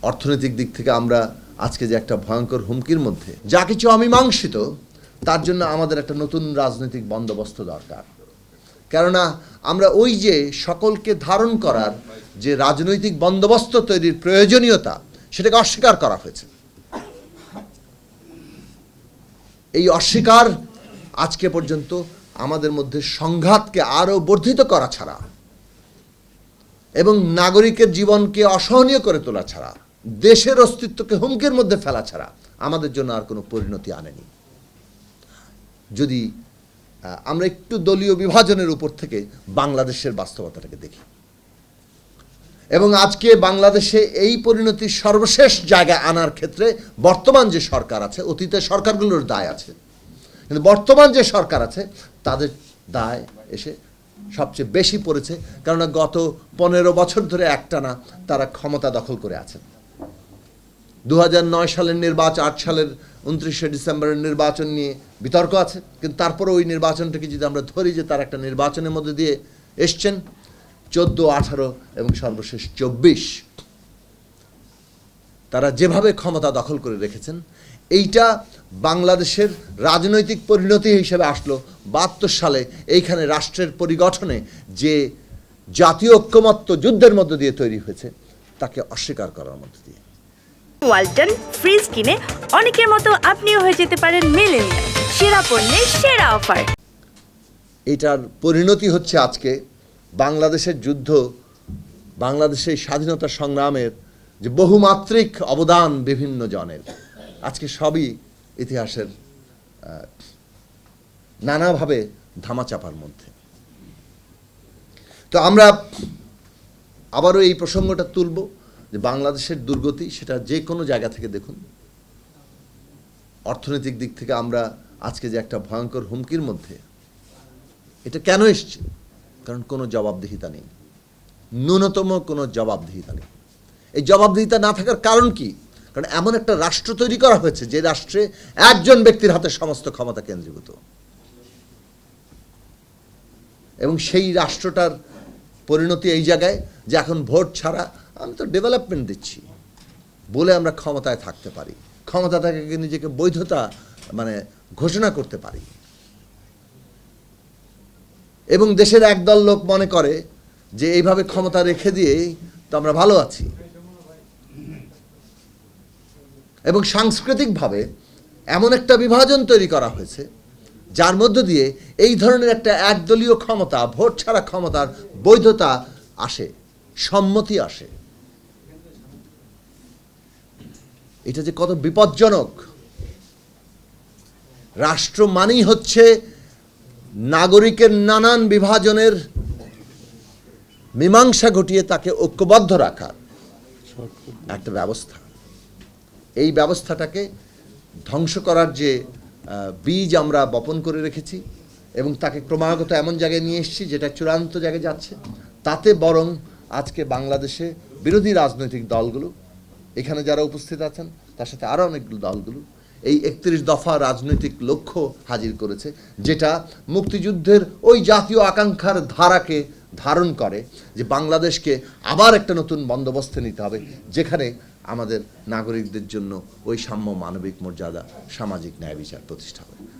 অর্থনৈতিক দিক থেকে আমরা আজকে যে একটা ভয়ঙ্কর হুমকির মধ্যে, যা কিছু অমীমাংসিত, তার জন্য আমাদের একটা নতুন রাজনৈতিক বন্দোবস্ত দরকার। কেননা আমরা ওই যে সকলকে ধারণ করার যে রাজনৈতিক বন্দোবস্ত তৈরির প্রয়োজনীয়তা, সেটাকে অস্বীকার করা হয়েছে। এই অস্বীকার আজকে পর্যন্ত আমাদের মধ্যে সংঘাতকে আরও বর্ধিত করা ছাড়া এবং নাগরিকের জীবনকে অসহনীয় করে তোলা ছাড়া, দেশের অস্তিত্বকে হুমকির মধ্যে ফেলা ছাড়া আমাদের জন্য আর কোনো পরিণতি আনেনি। যদি আমরা একটু দলীয় বিভাজনের উপর থেকে বাংলাদেশের বাস্তবতাটাকে দেখি, এবং আজকে বাংলাদেশে এই পরিণতির সর্বশেষ জায়গায় আনার ক্ষেত্রে বর্তমান যে সরকার আছে, অতীতের সরকারগুলোর দায় আছে, কিন্তু বর্তমান যে সরকার আছে তাদের দায় এসে সবচেয়ে বেশি পড়েছে। কেননা গত 15 বছর ধরে একটানা তারা ক্ষমতা দখল করে আছেন। 2009 সালের নির্বাচন, 8 সালের 29শে ডিসেম্বরের নির্বাচন নিয়ে বিতর্ক আছে, কিন্তু তারপরে ওই নির্বাচনটাকে যদি আমরা ধরি যে তার একটা নির্বাচনের মধ্যে দিয়ে এসছেন, 14, 18 এবং সর্বশেষ 24 তারা যেভাবে ক্ষমতা দখল করে রেখেছেন, এইটা বাংলাদেশের রাজনৈতিক পরিণতি হিসেবে আসলো 72 সালে এইখানে রাষ্ট্রের পরিগঠনে যে জাতীয় ঐক্যমত্য যুদ্ধের মধ্য দিয়ে তৈরি হয়েছে, তাকে অস্বীকার করার মধ্য দিয়ে। ওয়ালটন ফ্রিজ কিনে অনেকের মতো আপনিও হয়ে যেতে পারেন মিলেনিয়াল। সেরা পণ্যের সেরা অফার। এটার পরিণতি হচ্ছে আজকে বাংলাদেশের যুদ্ধ, বাংলাদেশের স্বাধীনতা সংগ্রামের যে বহুমাত্রিক অবদান বিভিন্ন জনের, আজকে সবই ইতিহাসের নানাভাবে ধামাচাপার মধ্যে। তো আমরা আবারও এই প্রসঙ্গটা তুলব যে বাংলাদেশের দুর্গতি, সেটা যে কোনো জায়গা থেকে দেখুন, অর্থনৈতিক দিক থেকে আমরা আজকে যে একটা ভয়ঙ্কর হুমকির মধ্যে, এটা কেন এসছে? কারণ কোনো জবাবদিহিতা নেই, ন্যূনতম কোনো জবাবদিহিতা নেই। এই জবাবদিহিতা না থাকার কারণ কি? কারণ এমন একটা রাষ্ট্র তৈরি করা হয়েছে যে রাষ্ট্রে একজন ব্যক্তির হাতে সমস্ত ক্ষমতা কেন্দ্রীভূত, এবং সেই রাষ্ট্রটার পরিণতি এই জায়গায় যে এখন ভোট ছাড়া আমি তো ডেভেলপমেন্ট দিচ্ছি বলে আমরা ক্ষমতায় থাকতে পারি, ক্ষমতা থেকে নিজেকে বৈধতা ঘোষণা করতে পারি, এবং দেশের একদল লোক মনে করে যে এইভাবে ক্ষমতা রেখে দিয়েই তো আমরা ভালো আছি। এবং সাংস্কৃতিকভাবে এমন একটা বিভাজন তৈরি করা হয়েছে যার মধ্য দিয়ে এই ধরনের একটা একদলীয় ক্ষমতা, ভোট ছাড়া ক্ষমতার বৈধতা আসে, সম্মতি আসে। এটা যে কত বিপজ্জনক! রাষ্ট্র মানেই হচ্ছে নাগরিকের নানান বিভাজনের মীমাংসা ঘটিয়ে তাকে ঐক্যবদ্ধ রাখার একটা ব্যবস্থা। এই ব্যবস্থাটাকে ধ্বংস করার যে বীজ আমরা বপন করে রেখেছি এবং তাকে ক্রমাগত এমন জায়গায় নিয়ে এসেছি যেটা চূড়ান্ত জায়গায় যাচ্ছে, তাতে বরং আজকে বাংলাদেশে বিরোধী রাজনৈতিক দলগুলো, এখানে যারা উপস্থিত আছেন তার সাথে আরও অনেকগুলো দলগুলো এই 31 দফা রাজনৈতিক লক্ষ্য হাজির করেছে, যেটা মুক্তিযুদ্ধের ওই জাতীয় আকাঙ্ক্ষার ধারাকে ধারণ করে যে বাংলাদেশকে আবার একটা নতুন বন্দোবস্তে নিতে হবে, যেখানে আমাদের নাগরিকদের জন্য ওই সাম্য, মানবিক মর্যাদা, সামাজিক ন্যায় বিচার প্রতিষ্ঠা হবে।